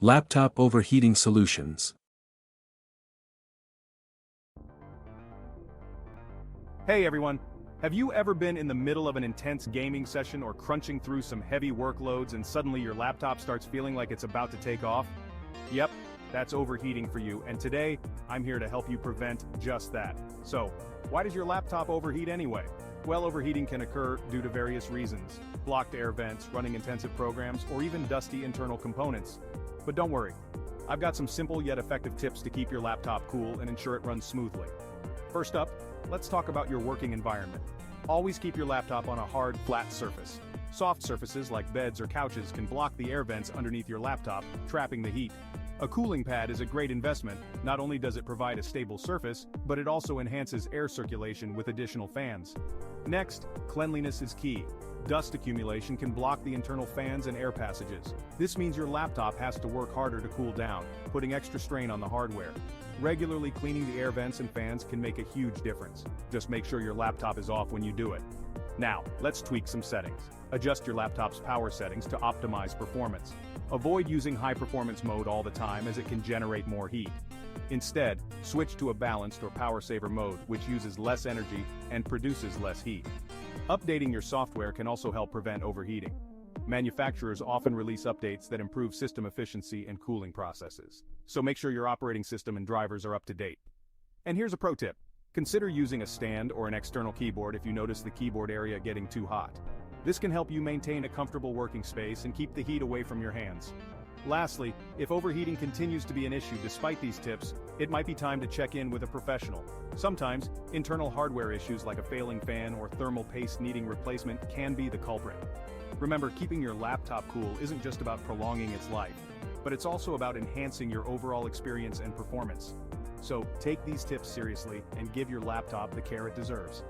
Laptop overheating solutions. Hey everyone! Have you ever been in the middle of an intense gaming session or crunching through some heavy workloads and suddenly your laptop starts feeling like it's about to take off? Yep, that's overheating for you, and today, I'm here to help you prevent just that. So, why does your laptop overheat anyway? Well, overheating can occur due to various reasons: blocked air vents, running intensive programs, or even dusty internal components. But don't worry, I've got some simple yet effective tips to keep your laptop cool and ensure it runs smoothly. First up, let's talk about your working environment. Always keep your laptop on a hard, flat surface. Soft surfaces like beds or couches can block the air vents underneath your laptop, trapping the heat. A cooling pad is a great investment. Not only does it provide a stable surface, but it also enhances air circulation with additional fans. Next, cleanliness is key. Dust accumulation can block the internal fans and air passages. This means your laptop has to work harder to cool down, putting extra strain on the hardware. Regularly cleaning the air vents and fans can make a huge difference. Just make sure your laptop is off when you do it. Now, let's tweak some settings. Adjust your laptop's power settings to optimize performance. Avoid using high-performance mode all the time as it can generate more heat. Instead, switch to a balanced or power saver mode, which uses less energy and produces less heat. Updating your software can also help prevent overheating. Manufacturers often release updates that improve system efficiency and cooling processes, so make sure your operating system and drivers are up to date. And here's a pro tip. Consider using a stand or an external keyboard if you notice the keyboard area getting too hot. This can help you maintain a comfortable working space and keep the heat away from your hands. Lastly, if overheating continues to be an issue despite these tips, it might be time to check in with a professional. Sometimes, internal hardware issues like a failing fan or thermal paste needing replacement can be the culprit. Remember, keeping your laptop cool isn't just about prolonging its life, but it's also about enhancing your overall experience and performance. So, take these tips seriously and give your laptop the care it deserves.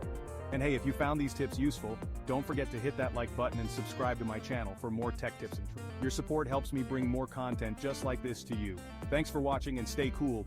And hey, if you found these tips useful, don't forget to hit that like button and subscribe to my channel for more tech tips and tricks. Your support helps me bring more content just like this to you. Thanks for watching and stay cool.